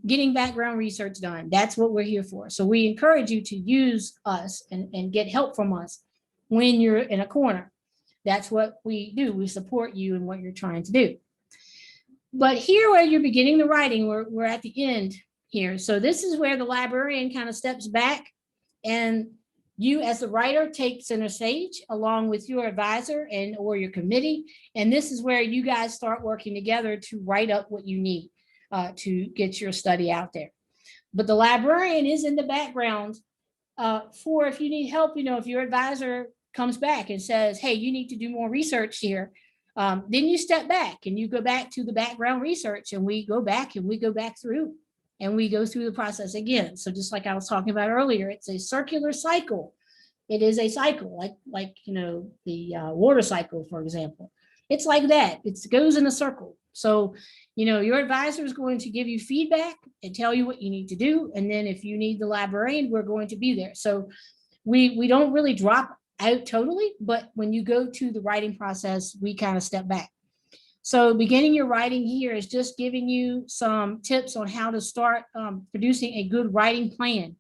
Getting background research done, that's what we're here for. So we encourage you to use us and get help from us when you're in a corner. That's what we do. We support you in what you're trying to do. But here, where you're beginning the writing, we're at the end here. So this is where the librarian kind of steps back, and you as the writer take center stage along with your advisor or your committee. And this is where you guys start working together to write up what you need to get your study out there. But the librarian is in the background for if you need help, if your advisor comes back and says, hey, you need to do more research here, then you step back and you go back to the background research, and we go back through and we go through the process again. So just like I was talking about earlier, it's a circular cycle. It is a cycle, like the water cycle, for example. It's like that. It goes in a circle. So, your advisor is going to give you feedback and tell you what you need to do. And then if you need the librarian, we're going to be there. So we don't really drop out totally, but when you go to the writing process, we kind of step back. So beginning your writing here is just giving you some tips on how to start producing a good writing plan.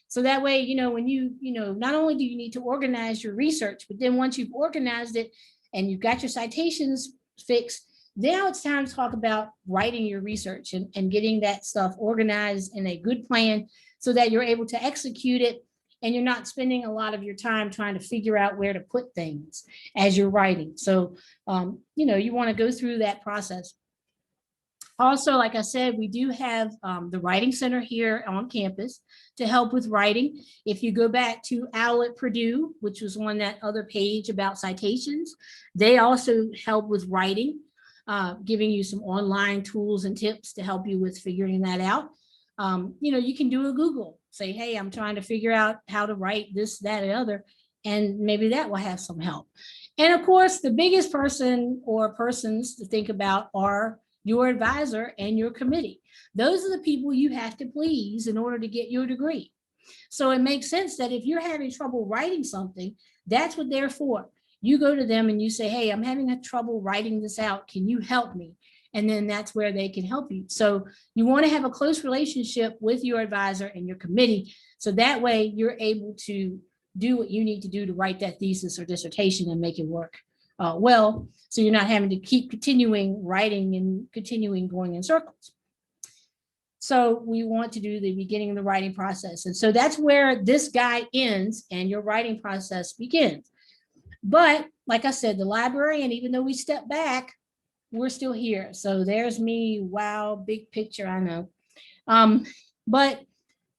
So that way, when you not only do you need to organize your research, but then once you've organized it and you've got your citations fixed, now it's time to talk about writing your research and getting that stuff organized in a good plan so that you're able to execute it and you're not spending a lot of your time trying to figure out where to put things as you're writing. So, you want to go through that process. Also, like I said, we do have the Writing Center here on campus to help with writing. If you go back to OWL at Purdue, which was on that other page about citations, they also help with writing. Giving you some online tools and tips to help you with figuring that out. You can do a Google, say, hey, I'm trying to figure out how to write this, that, and other, and maybe that will have some help. And of course, the biggest person or persons to think about are your advisor and your committee. Those are the people you have to please in order to get your degree. So it makes sense that if you're having trouble writing something, that's what they're for. You go to them and you say, hey, I'm having trouble writing this out. Can you help me? And then that's where they can help you. So you want to have a close relationship with your advisor and your committee. So that way you're able to do what you need to do to write that thesis or dissertation and make it work well. So you're not having to keep continuing writing and continuing going in circles. So we want to do the beginning of the writing process. And so that's where this guide ends and your writing process begins. But like I said, the librarian, even though we step back, we're still here. So there's me. Wow, big picture, I know. But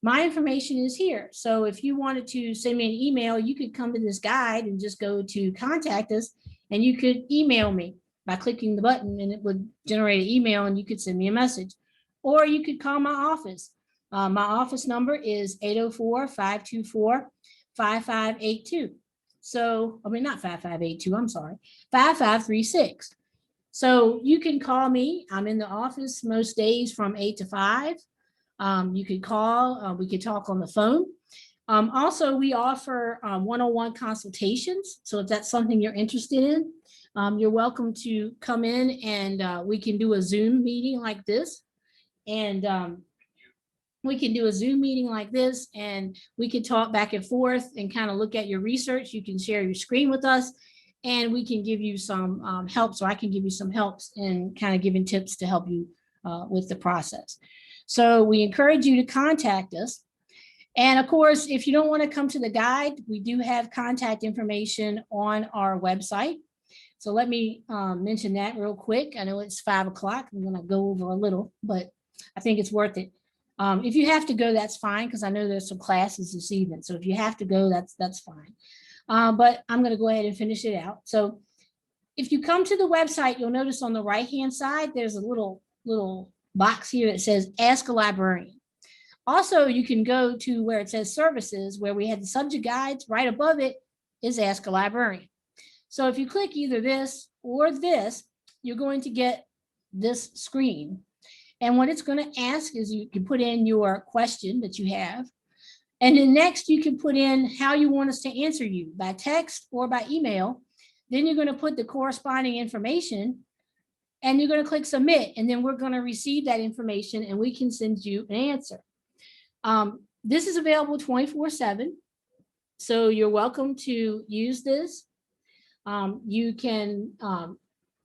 my information is here. So if you wanted to send me an email, you could come to this guide and just go to contact us, and you could email me by clicking the button, and it would generate an email, and you could send me a message. Or you could call my office. My office number is 804-524-5582. So, not 5582, I'm sorry, 5536. So you can call me. I'm in the office most days from 8 to 5. You could call, we could talk on the phone. Also, we offer one-on-one consultations. So if that's something you're interested in, you're welcome to come in and we can do a Zoom meeting like this. And we can do a Zoom meeting like this, and we can talk back and forth and kind of look at your research. You can share your screen with us, and we can give you some help. So I can give you some helps and kind of giving tips to help you with the process. So we encourage you to contact us. And of course, if you don't want to come to the guide, we do have contact information on our website. So let me mention that real quick. I know it's 5 o'clock. I'm going to go over a little, but I think it's worth it. If you have to go, that's fine, because I know there's some classes this evening. So if you have to go, that's fine. But I'm going to go ahead and finish it out. So if you come to the website, you'll notice on the right-hand side, there's a little box here that says Ask a Librarian. Also, you can go to where it says Services, where we had the subject guides. Right above it is Ask a Librarian. So if you click either this or this, you're going to get this screen. And what it's going to ask is you can put in your question that you have. And then next you can put in how you want us to answer you, by text or by email. Then you're going to put the corresponding information and you're going to click submit. And then we're going to receive that information and we can send you an answer. This is available 24/7. So you're welcome to use this. You can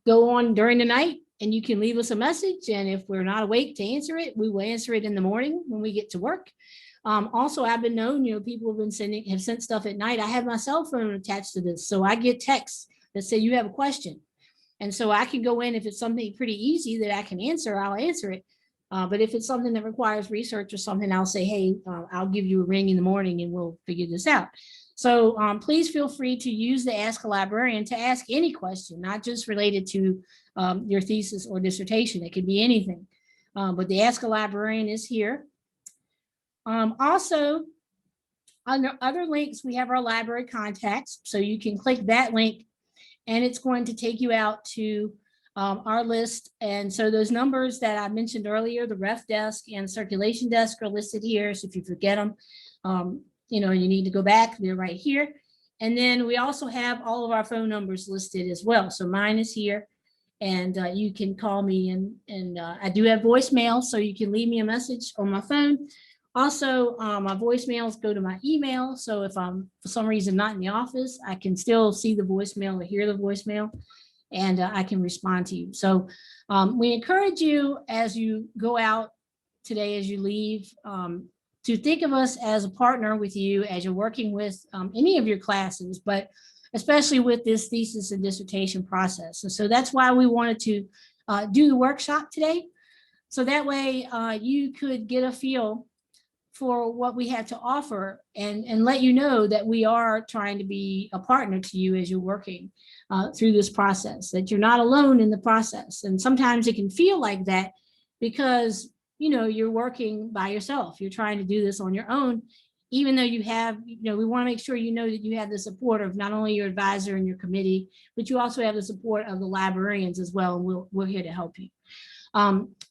go on during the night and you can leave us a message. And if we're not awake to answer it, we will answer it in the morning when we get to work. Also, I've been known, people have sent stuff at night. I have my cell phone attached to this. So I get texts that say you have a question. And so I can go in, if it's something pretty easy that I can answer, I'll answer it. But if it's something that requires research or something, I'll say, hey, I'll give you a ring in the morning and we'll figure this out. So please feel free to use the Ask a Librarian to ask any question, not just related to your thesis or dissertation. It could be anything. But the Ask a Librarian is here. Also, under other links, we have our library contacts. So you can click that link and it's going to take you out to our list. And so those numbers that I mentioned earlier, the ref desk and circulation desk, are listed here. So if you forget them, you need to go back, they're right here. And then we also have all of our phone numbers listed as well. So mine is here and you can call me and I do have voicemail, so you can leave me a message on my phone. Also, my voicemails go to my email. So if I'm for some reason not in the office, I can still see the voicemail or hear the voicemail and I can respond to you. So we encourage you as you go out today, as you leave, to think of us as a partner with you as you're working with any of your classes, but especially with this thesis and dissertation process. And so that's why we wanted to do the workshop today. So that way you could get a feel for what we have to offer and let you know that we are trying to be a partner to you as you're working through this process, that you're not alone in the process. And sometimes it can feel like that because you're working by yourself. You're trying to do this on your own, even though you have, we want to make sure that you have the support of not only your advisor and your committee, but you also have the support of the librarians as well. And we're here to help you.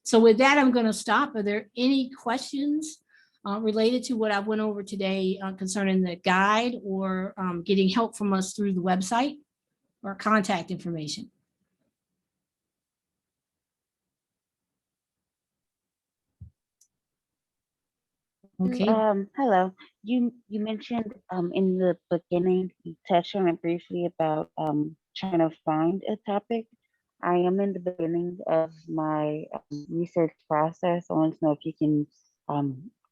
So with that, I'm going to stop. Are there any questions related to what I went over today concerning the guide or getting help from us through the website or contact information? Okay. Hello. You mentioned in the beginning, you touched on it briefly about trying to find a topic. I am in the beginning of my research process. I want to know if you can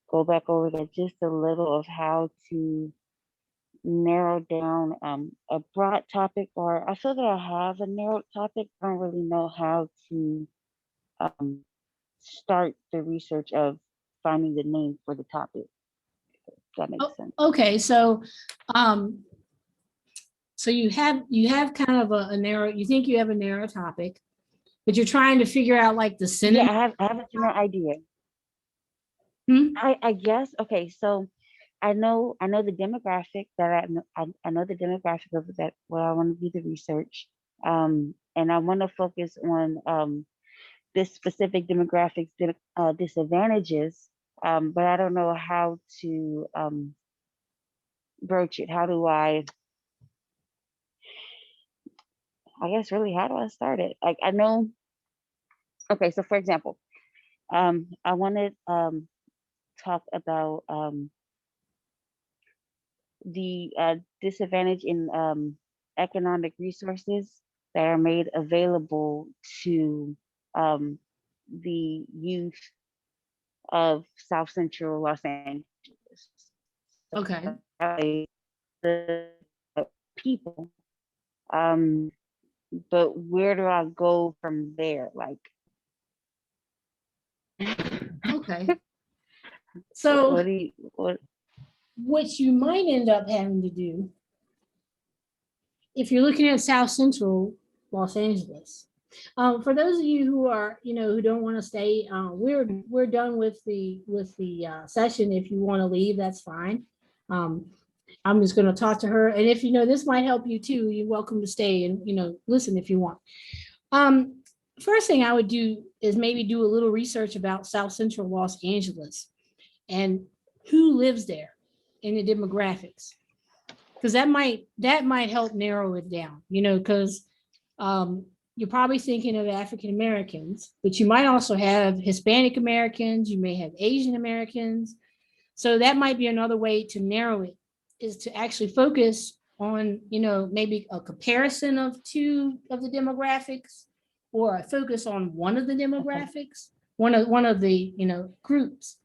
go back over that just a little of how to narrow down a broad topic, or I feel that I have a narrow topic. I don't really know how to start the research of finding the name for the topic. If that makes sense. Okay, so so you have kind of a narrow, you think you have a narrow topic, but you're trying to figure out like the synonym. Yeah, I have a general idea. I guess, okay, so I know the demographic that I know the demographic of that where I want to do the research. And I want to focus on this specific demographics disadvantages, but I don't know how to broach it. How do I guess really, how do I start it? Like, I know, okay, so for example, I wanted talk about the disadvantage in economic resources that are made available to um, the youth of South Central Los Angeles. Okay. The people. Um, but where do I go from there? Like, Okay. what So do you, what? what you might end up having to do, if you're looking at South Central Los Angeles, for those of you who are, who don't want to stay, we're done with the session. If you want to leave, that's fine. Um, I'm just going to talk to her, and if this might help you too, you're welcome to stay and listen if you want. Um, First thing I would do is maybe do a little research about South Central Los Angeles and who lives there in the demographics, because that might help narrow it down, because you're probably thinking of African Americans, but you might also have Hispanic Americans, you may have Asian Americans. So that might be another way to narrow it, is to actually focus on, maybe a comparison of two of the demographics, or a focus on one of the demographics, one of the, groups.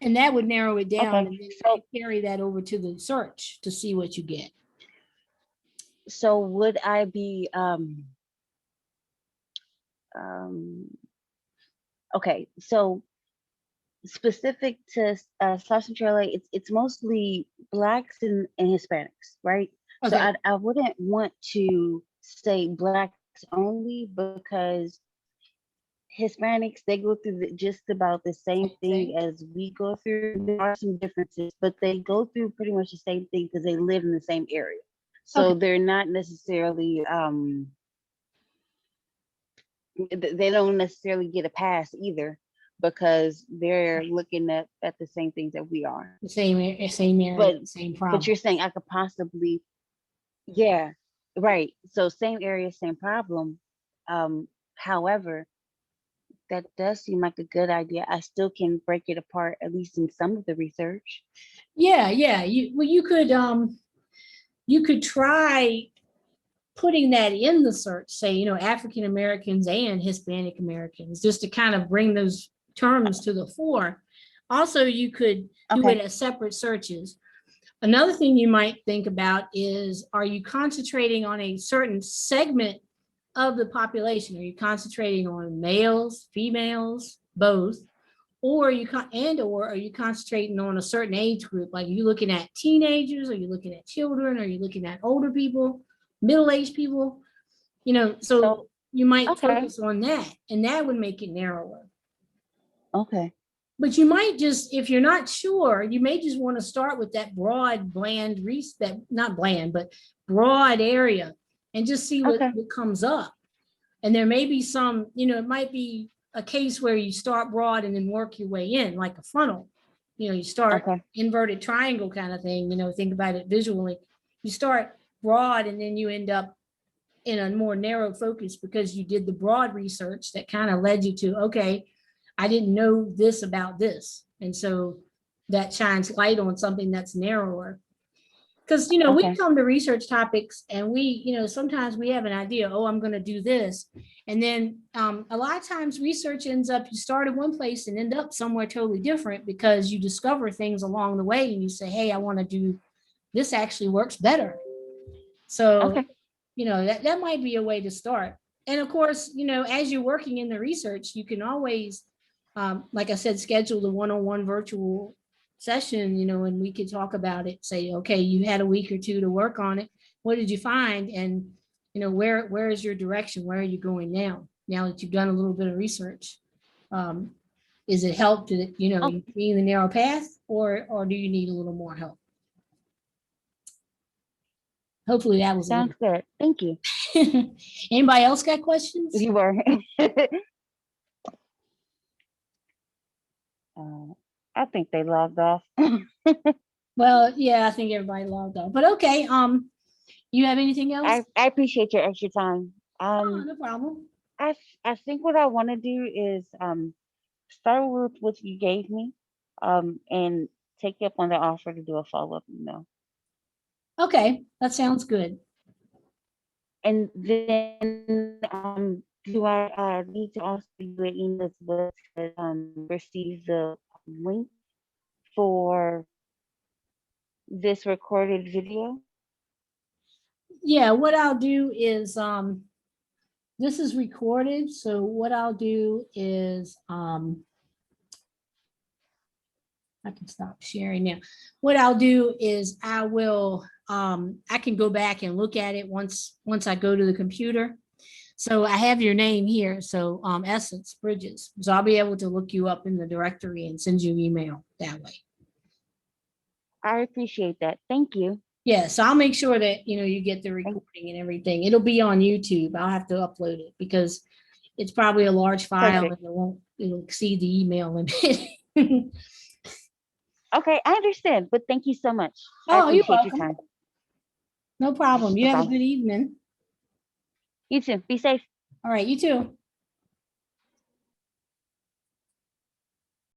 And that would narrow it down, Okay, and then so carry that over to the search to see what you get. so would I be um okay, so specific to South Central LA, it's mostly blacks and Hispanics, right? So Okay. I wouldn't want to say blacks only, because Hispanics, they go through just about the same Same thing thing. as we go through. There are some differences, but they go through pretty much the same thing because they live in the same area. So Okay. they're not necessarily they don't necessarily get a pass either, because they're looking at the same things that we are. The same area, But same but you're problem. saying I could possibly, yeah, right. So same area, same problem. However, that does seem like a good idea. I still can break it apart, at least in some of the research. Yeah, yeah. You could try putting that in the search, say, African Americans and Hispanic Americans, just to kind of bring those terms to the fore. Also, you could do it Okay. as separate searches. Another thing you might think about is, are you concentrating on a certain segment of the population? Are you concentrating on males, females, both? Or or are you concentrating on a certain age group? Like, are you looking at teenagers? Are you looking at children? Are you looking at older people, middle-aged people? So So you might okay. focus on that, and that would make it narrower. Okay. But you might just, if you're not sure, you may just want to start with that broad, that not bland, but broad area, and just see what Okay. comes up. And there may be some, it might be a case where you start broad and then work your way in, like a funnel. You start Okay. inverted triangle kind of thing, think about it visually. You start broad and then you end up in a more narrow focus, because you did the broad research that kind of led you to, okay, I didn't know this about this. And so that shines light on something that's narrower. Because, we Okay. come to research topics and sometimes we have an idea, oh, I'm going to do this. And then a lot of times research ends up, you start in one place and end up somewhere totally different, because you discover things along the way and you say, hey, I want to do this, actually works better. So, Okay. that might be a way to start. And of course, as you're working in the research, you can always, like I said, schedule the one-on-one virtual session, and we could talk about it, say, okay, you had a week or two to work on it. What did you find? And, where is your direction? Where are you going now that you've done a little bit of research? Um, is it help to, Oh, you see the narrow path, or do you need a little more help? Hopefully that was a sounds good. Thank you. little. Anybody else got questions? You were. I think they logged off. Well, yeah, I think everybody logged off, but okay. You have anything else? I appreciate your extra time. Oh, no problem. I think what I want to do is start with what you gave me. and take you up on the offer to do a follow-up email. Okay, that sounds good. And then do I need to also do an email as well to receive the link for this recorded video? Yeah, what I'll do is, this is recorded, so what I'll do is, I can stop sharing now. What I'll do is I will, I can go back and look at it once I go to the computer. So I have your name here, so Essence Bridges. So I'll be able to look you up in the directory and send you an email that way. I appreciate that. Thank you. Yeah, so I'll make sure that, you get the recording and everything. It'll be on YouTube. I'll have to upload it because it's probably a large file Perfect. and it'll exceed the email limit. Okay, I understand, but thank you so much. Oh, I you're appreciate your welcome. time. No problem. You have a Bye-bye. good evening. You too. Be safe. All right, you too.